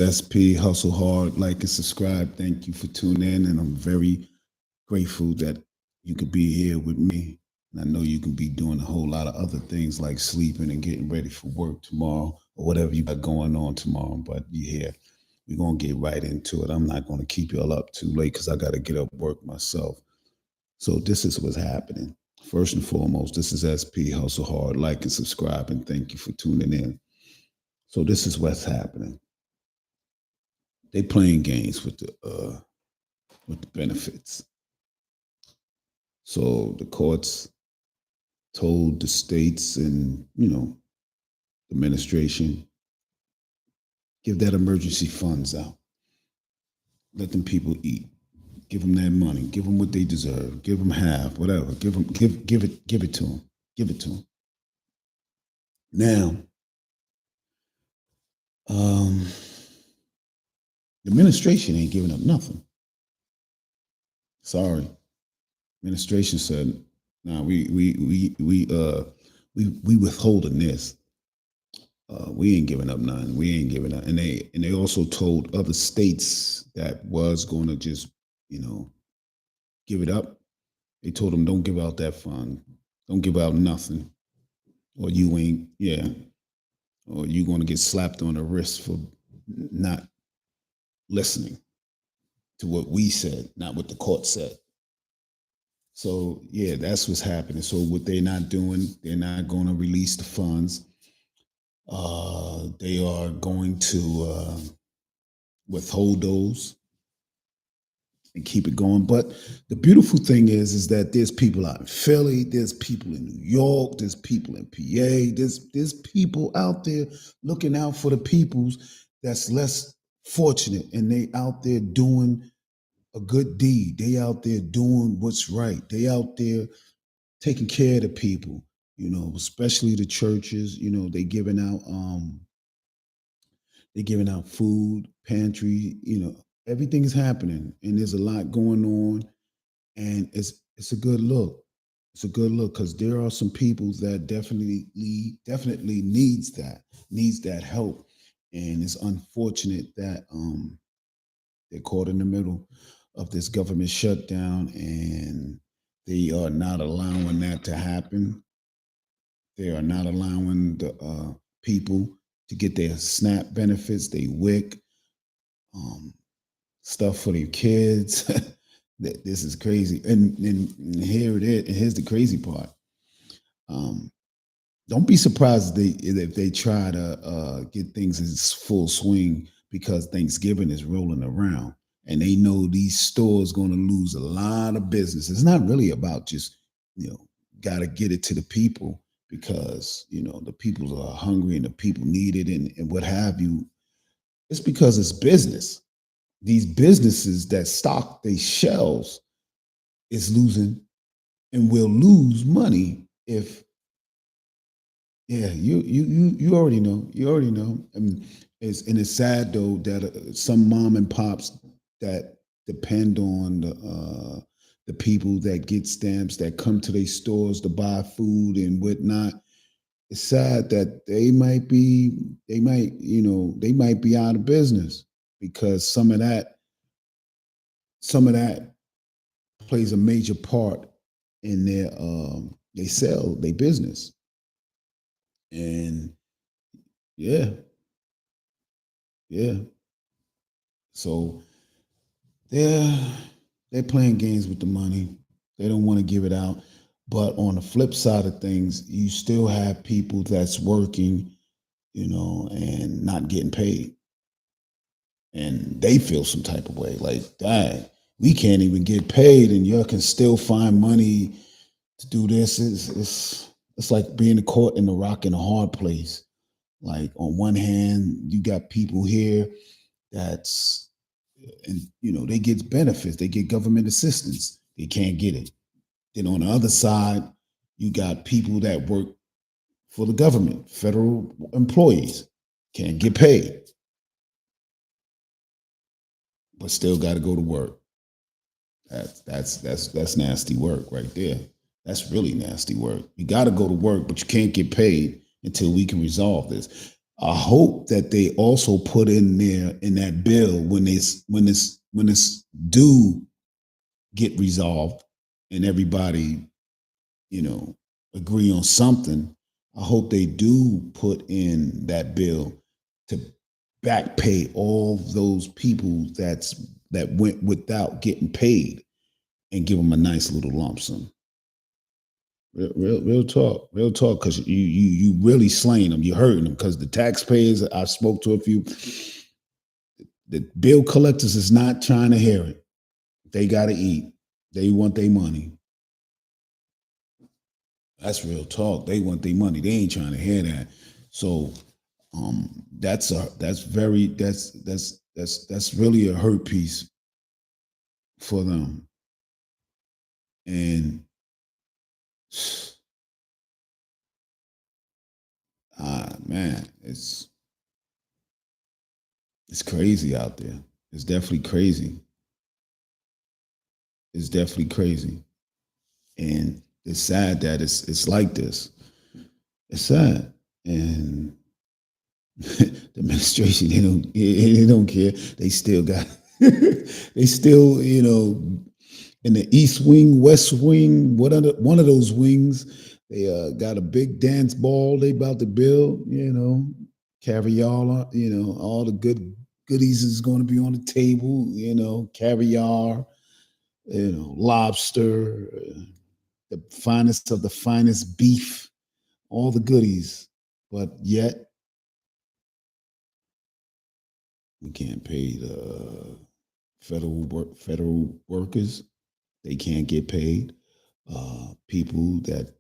SP, hustle hard, like and subscribe. Thank you for tuning in, and I'm very grateful that you could be here with me. And I know you can be doing a whole lot of other things like sleeping and getting ready for work tomorrow or whatever you got going on tomorrow. But you here, we're gonna get right into it. I'm not gonna keep y'all up too late because I gotta get up work myself. So this is what's happening. First and foremost, this is SP Hustle Hard. Like and subscribe, and thank you for tuning in. So this is what's happening. They playing games with the benefits. So the courts told the states and the administration, give that emergency funds out. Let them people eat. Give them that money. Give them what they deserve. Give them half, whatever. Give it to them. Give it to them. Now, um, the administration ain't giving up nothing. Sorry, administration said, "Nah, we withholding this. We ain't giving up nothing. We ain't giving up." And they also told other states that was going to just give it up. They told them, "Don't give out that fund. Don't give out nothing, or you ain't or you going to get slapped on the wrist for not listening to what we said, not what the court said." So yeah, that's what's happening. So what they're not doing, they're not going to release the funds. They are going to withhold those and keep it going. But the beautiful thing is that there's people out in Philly, there's people in New York, there's people in PA, there's people out there looking out for the peoples that's less fortunate, and they out there doing a good deed. They out there doing what's right. They out there taking care of the people, especially the churches. They giving out food, pantry, everything is happening, and there's a lot going on, and it's a good look. It's a good look because there are some people that definitely needs that help, and it's unfortunate that they're caught in the middle of this government shutdown, and they are not allowing that to happen. They are not allowing the people to get their SNAP benefits, they WIC, um, stuff for their kids. This is crazy. And here it is. And here's the crazy part. Um, don't be surprised if they try to get things in full swing because Thanksgiving is rolling around and they know these stores going to lose a lot of business. It's not really about just, got to get it to the people because, the people are hungry and the people need it and what have you. It's because it's business. These businesses that stock their shelves is losing and will lose money if you already know. You already know. And it's sad though that some mom and pops that depend on the people that get stamps that come to their stores to buy food and whatnot. It's sad that they might be out of business because some of that plays a major part in they sell their business. And yeah, yeah. So they're they're playing games with the money. They don't want to give it out. But on the flip side of things, you still have people that's working, and not getting paid. And they feel some type of way. Like, dang, we can't even get paid and you can still find money to do this. It's like being caught in a rock and a hard place. Like on one hand, you got people here that's and they get benefits, they get government assistance, they can't get it. Then on the other side, you got people that work for the government, federal employees, can't get paid, but still got to go to work. That's nasty work right there. That's really nasty work. You got to go to work, but you can't get paid until we can resolve this. I hope that they also put in there in that bill when it's due get resolved and everybody, you know, agree on something. I hope they do put in that bill to back pay all those people that went without getting paid and give them a nice little lump sum. Real talk. Because you really slaying them, you hurting them. Because the taxpayers, I spoke to a few, the bill collectors is not trying to hear it. They got to eat. They want their money. That's real talk. They want their money. They ain't trying to hear that. So that's really a hurt piece for them. And man, it's crazy out there. It's definitely crazy. It's definitely crazy. And it's sad that it's like this. It's sad. And the administration, they don't care. They still got they still, in the east wing, west wing, one of those wings, they got a big dance ball they about to build, caviar, all the goodies is going to be on the table, caviar, lobster, the finest of the finest beef, all the goodies. But yet we can't pay the federal workers. They can't get paid. People that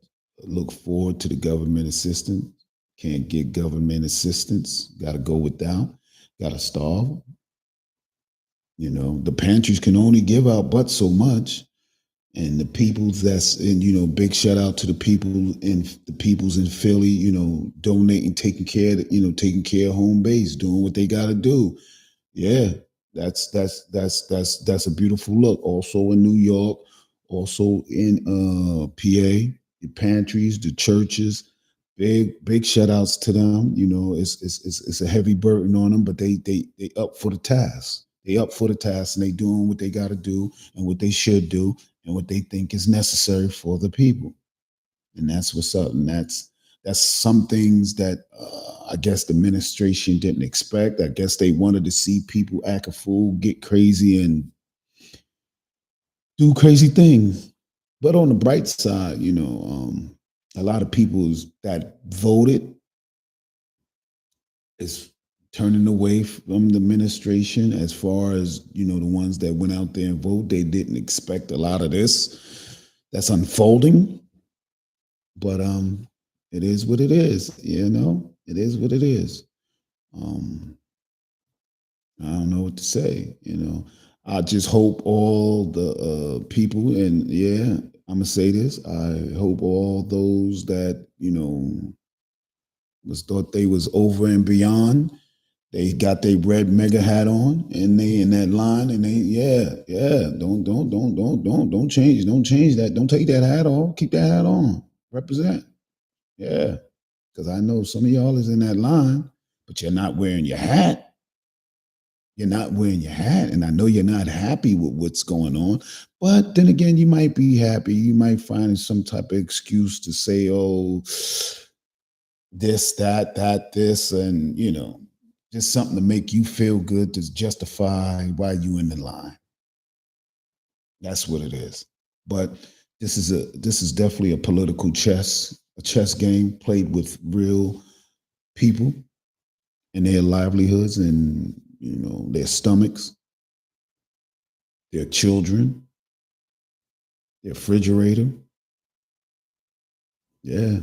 look forward to the government assistance can't get government assistance. Got to go without. Got to starve. The pantries can only give out but so much. And the peoples that's in, big shout out to the peoples in Philly, donating, taking care of home base, doing what they got to do. Yeah, that's a beautiful look. Also in New York, also in PA, the pantries, the churches, big shout outs to them. It's a heavy burden on them, but they up for the task. They up for the task and they doing what they got to do and what they should do and what they think is necessary for the people. And that's what's up. And that's some things that I guess the administration didn't expect. I guess they wanted to see people act a fool, get crazy, and do crazy things. But on the bright side, a lot of people that voted is turning away from the administration. As far as the ones that went out there and vote, they didn't expect a lot of this that's unfolding. But it is what it is. It is what it is. Um, I don't know what to say. I just hope all the people, and yeah, I'm gonna say this. I hope all those that was thought they was over and beyond. They got their red mega hat on, and they in that line, and they yeah. Don't change that. Don't take that hat off. Keep that hat on. Represent. Yeah, because I know some of y'all is in that line, but you're not wearing your hat. You're not wearing your hat, and I know you're not happy with what's going on. But then again, you might be happy. You might find some type of excuse to say, "Oh, this, that, this," and just something to make you feel good to justify why you in the line. That's what it is. But this is definitely a chess game played with real people and their livelihoods and their stomachs, their children, their refrigerator. Yeah.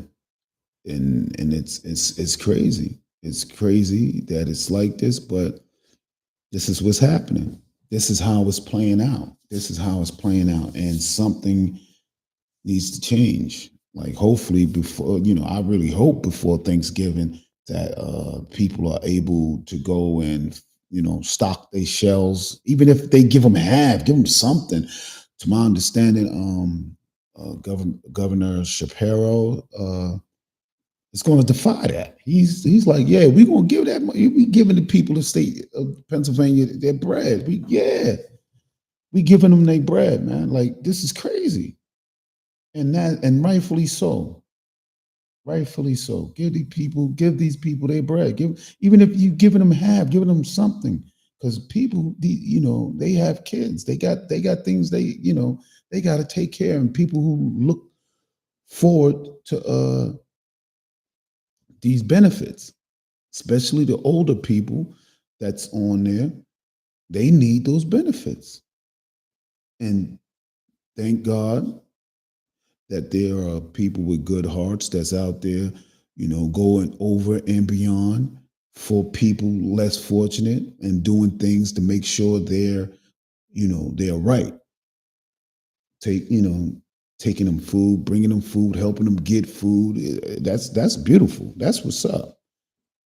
And it's crazy. It's crazy that it's like this, but this is what's happening. This is how it's playing out. This is how it's playing out. And something needs to change. Like hopefully before, I really hope before Thanksgiving that people are able to go and, stock their shelves, even if they give them something. To my understanding, Governor Shapiro It's going to defy that. He's like, yeah, we're going to give that money. We giving the people of the state of Pennsylvania their bread. We giving them their bread, man. Like this is crazy, and rightfully so. Rightfully so. Give these people their bread. Give even if you giving them half, giving them something. Because people, they have kids. They got things they got to take care of. And people who look forward to these benefits, especially the older people that's on there, they need those benefits. And thank God that there are people with good hearts that's out there, going over and beyond for people less fortunate and doing things to make sure they're right. Take, taking them food, bringing them food, helping them get food. That's beautiful. That's what's up.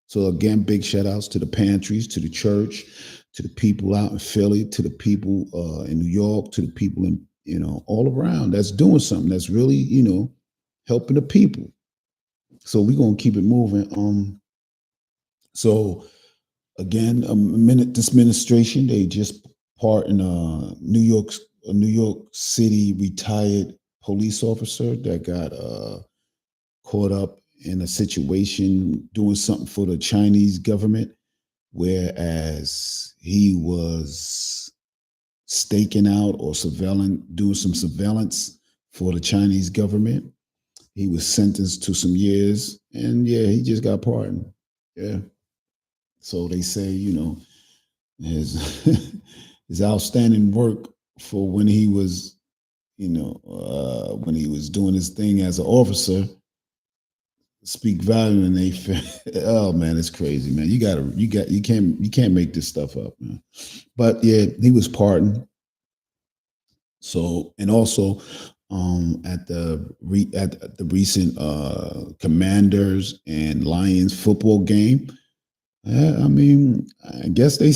So again, big shout outs to the pantries, to the church, to the people out in Philly, to the people in New York, to the people in all around that's doing something that's really helping the people. So we're gonna keep it moving. So again, this administration they just pardoned a New York City retired police officer that got caught up in a situation doing something for the Chinese government, whereas he was staking out or doing some surveillance for the Chinese government. He was sentenced to some years, and yeah, he just got pardoned. Yeah. So they say, his his outstanding work for when he was doing his thing as an officer speak value, and they oh man, it's crazy, man. You can't make this stuff up, man. But yeah, he was pardoned. So, and also at the recent Commanders and Lions football game, I mean, I guess the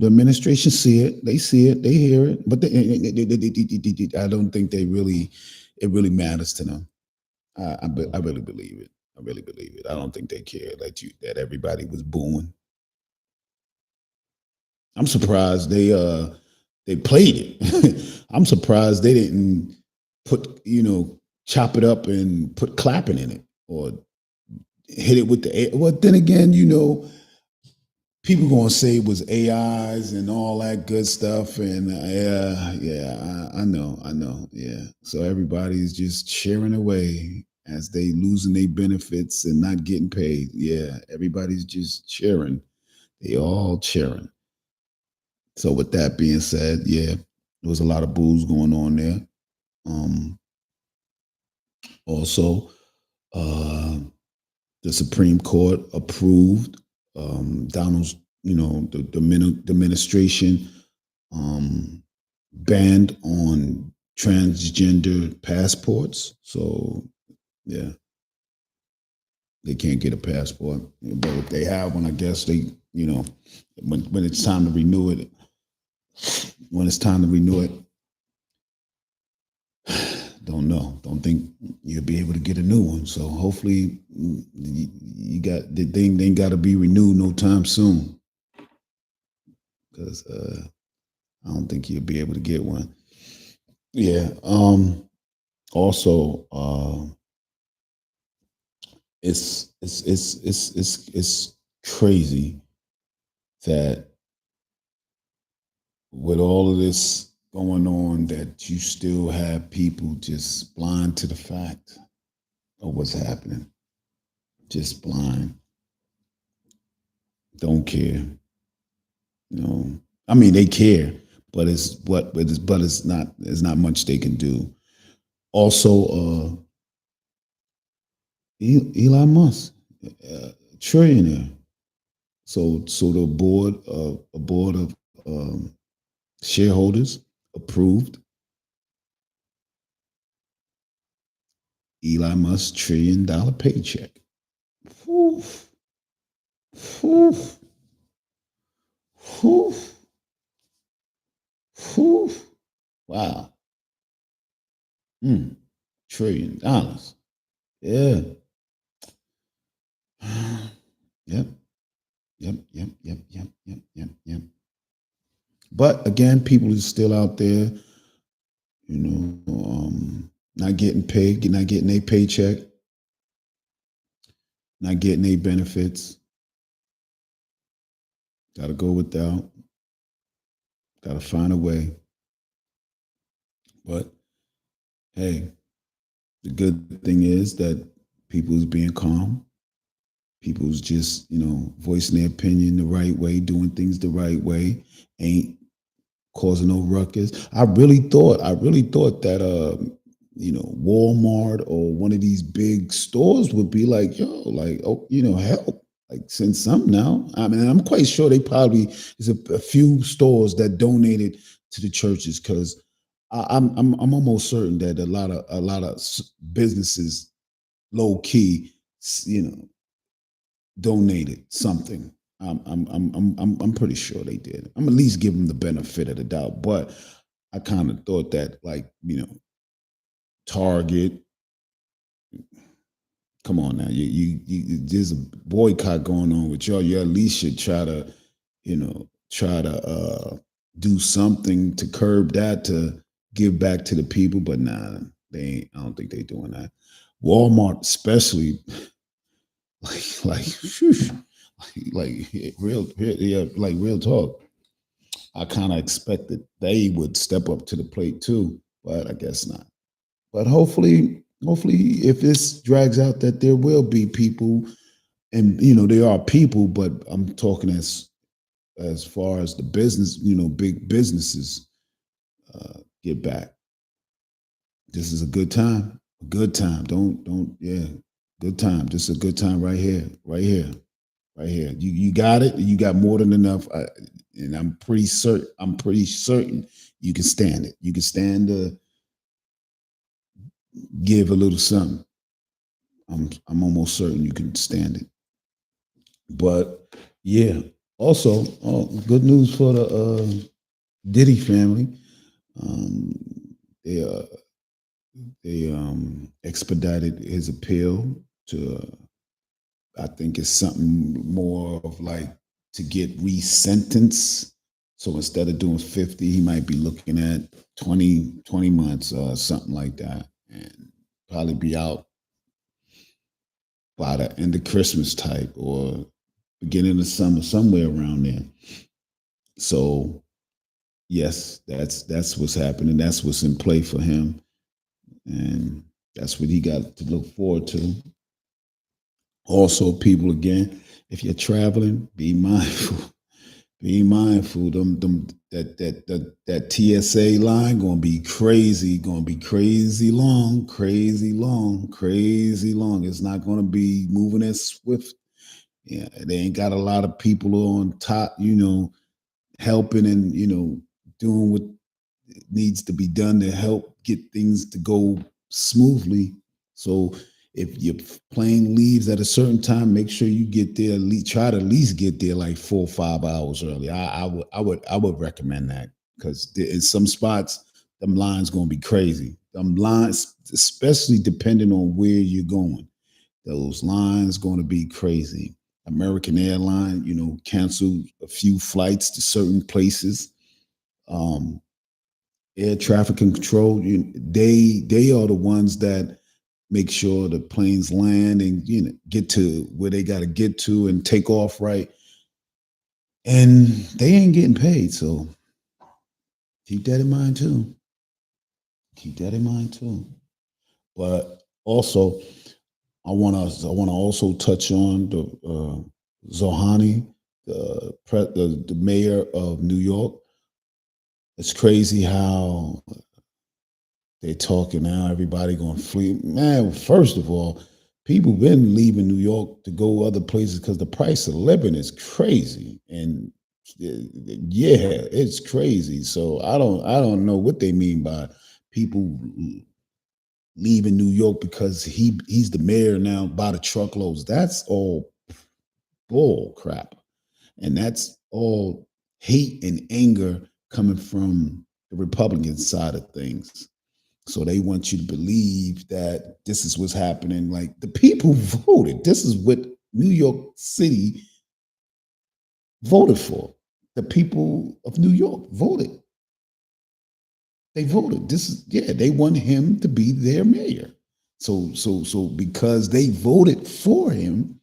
administration see it, they see it, they hear it, but I don't think it really matters to them. I really believe it. I really believe it. I don't think they care that everybody was booing. I'm surprised they played it. I'm surprised they didn't put chop it up and put clapping in it or hit it with the A. Well, then again, people gonna say it was AIs and all that good stuff, and I know, yeah. So everybody's just cheering away as they losing their benefits and not getting paid. Yeah, everybody's just cheering. They all cheering. So with that being said, yeah, there was a lot of booze going on there. Um, Also, uh, the Supreme Court approved Donald's, the administration banned on transgender passports. So yeah, they can't get a passport, but if they have one, I guess when it's time to renew it, when it's time to renew it, don't know. Don't think you'll be able to get a new one. So hopefully, you got the thing. Ain't got to be renewed no time soon, because I don't think you'll be able to get one. Yeah. Also, it's crazy that with all of this going on, that you still have people just blind to the fact of what's happening. Just blind, don't care. I mean, they care, but it's not much they can do. Also, Elon Musk, trillionaire. So the board of shareholders approved Elon Musk's $1 trillion paycheck. Whew, whew, whew, whew. Wow. $1 trillion. Yeah. Yep, yep. But again, people are still out there, not getting paid, not getting a paycheck, not getting a benefits. Got to go without. Got to find a way. But hey, the good thing is that people's being calm. People's just, voicing their opinion the right way, doing things the right way, ain't causing no ruckus. I really thought that Walmart or one of these big stores would be like, yo, like, oh, help. Like send some now. I mean, I'm quite sure they probably there's a few stores that donated to the churches because I'm almost certain that a lot of businesses low key, donated something. I'm pretty sure they did. I'm at least give them the benefit of the doubt. But I kind of thought that, like, Target. Come on now, there's a boycott going on with y'all. You at least should try to, try to do something to curb that to give back to the people. But nah, they ain't. I don't think they doing that. Walmart, especially, like, phew, like real talk. I kind of expected they would step up to the plate too, but I guess not. But hopefully, if this drags out, that there will be people, and there are people, but I'm talking as far as the business, big businesses get back. This is a good time. A good time. Don't yeah. Good time. This is a good time right here. Right here. Right here. You got it. You got more than enough. And I'm pretty certain. I'm pretty certain you can stand it. You can stand to give a little something. I'm almost certain you can stand it. But yeah. Also, good news for the Diddy family. Um, they expedited his appeal to. I think it's something more of like to get resentenced. So instead of doing 50, he might be looking at 20 months or something like that, and probably be out by the end of Christmas type or beginning of summer, somewhere around there. So yes, that's what's happening. That's what's in play for him, and that's what he got to look forward to. Also, people, again, if you're traveling, be mindful. Be mindful. That TSA line gonna be crazy. Gonna be crazy long, crazy long, crazy long. It's not gonna be moving as swift. Yeah, they ain't got a lot of people on top, helping and doing what needs to be done to help get things to go smoothly. So if your plane leaves at a certain time, make sure you get there. At least try to at least get there like 4 or 5 hours early. I would recommend that because in some spots, them lines gonna be crazy. Them lines, especially depending on where you're going, those lines going to be crazy. American Airline, canceled a few flights to certain places. Um, Air traffic control, they are the ones that make sure the planes land and get to where they got to get to and take off right. And they ain't getting paid, so keep that in mind too. Keep that in mind too. But also, I want to also touch on the Zohani, the mayor of New York. It's crazy how they talking now. Everybody going to flee. Man, first of all, people been leaving New York to go other places because the price of living is crazy, and yeah, it's crazy. So I don't know what they mean by people leaving New York because he's the mayor now by the truckloads. That's all bull crap, and that's all hate and anger coming from the Republican side of things. So they want you to believe that this is what's happening. Like the people voted. This is what New York City voted for. The people of New York voted. They voted. This is yeah, they want him to be their mayor. So because they voted for him,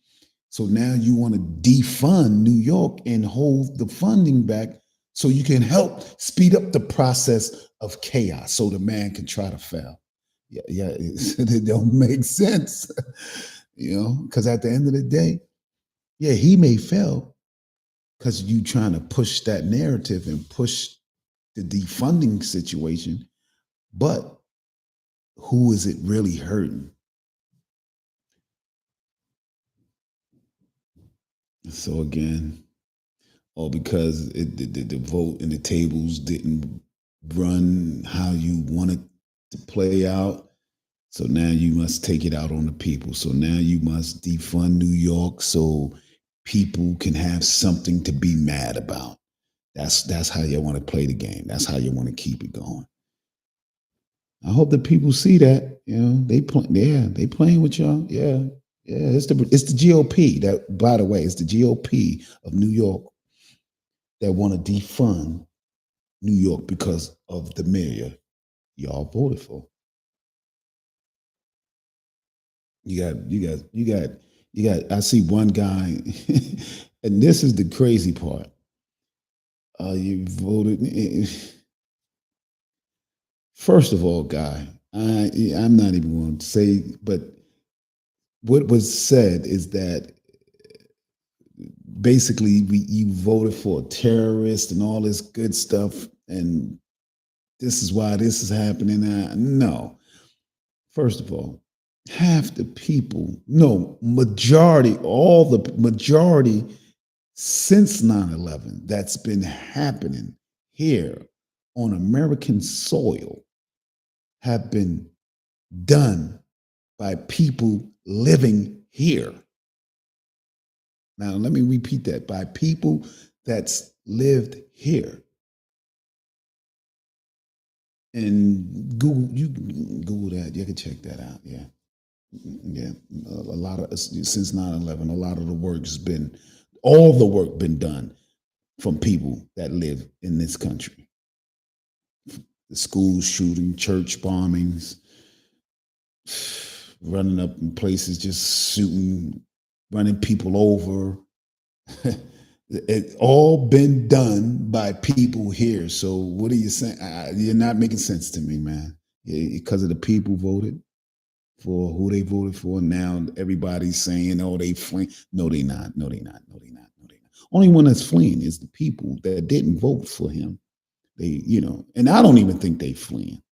so now you want to defund New York and hold the funding back so you can help speed up the process of chaos so the man can try to fail. Yeah, it don't make sense, because at the end of the day, yeah, he may fail because you trying to push that narrative and push the defunding situation, but who is it really hurting? So again, or because the vote and the tables didn't run how you wanted to play out. So now you must take it out on the people. So now you must defund New York so people can have something to be mad about. That's how you want to play the game. That's how you want to keep it going. I hope that people see that. They playing with y'all. Yeah, yeah. It's the GOP that, by the way, it's the GOP of New York that want to defund New York because of the mayor y'all voted for. You got. I see one guy, and this is the crazy part. You voted. First of all, guy, I'm not even going to say, but what was said is that basically you voted for a terrorist and all this good stuff, and this is why this is happening now. No, first of all, half the people, no, all the majority since 9/11 that's been happening here on American soil have been done by people living here. Now, let me repeat that, by people that's lived here. And you can Google that. You can check that out. Yeah. Yeah. A lot of, since 9/11, a lot of the work's been, all the work been done from people that live in this country. The school shooting, church bombings, running up in places, just shooting, running people over. It's all been done by people here. So what are you saying? You're not making sense to me, man. Because of the people voted for who they voted for. Now everybody's saying, "Oh, they fleeing." No, they not. No, they not. No, they not. No, they not. Only one that's fleeing is the people that didn't vote for him. And I don't even think they fleeing.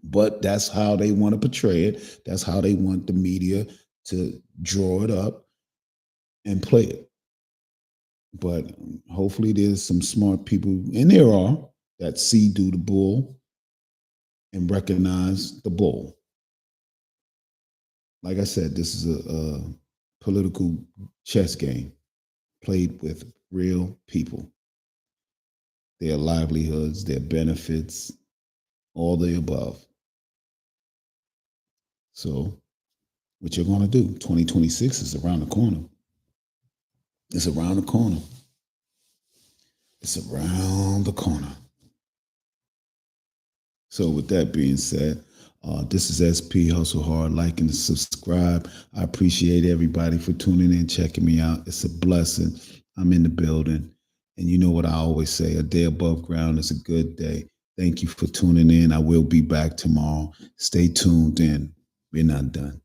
But that's how they want to portray it. That's how they want the media to draw it up and play it. But hopefully there's some smart people, and there are, that see through the bull and recognize the bull. Like I said, this is a political chess game played with real people, their livelihoods, their benefits, all the above. So, what you're going to do? 2026 is around the corner. It's around the corner. It's around the corner. So, with that being said, this is SP Hustle Hard. Like and subscribe. I appreciate everybody for tuning in, checking me out. It's a blessing. I'm in the building. And you know what I always say, a day above ground is a good day. Thank you for tuning in. I will be back tomorrow. Stay tuned in. We're not done.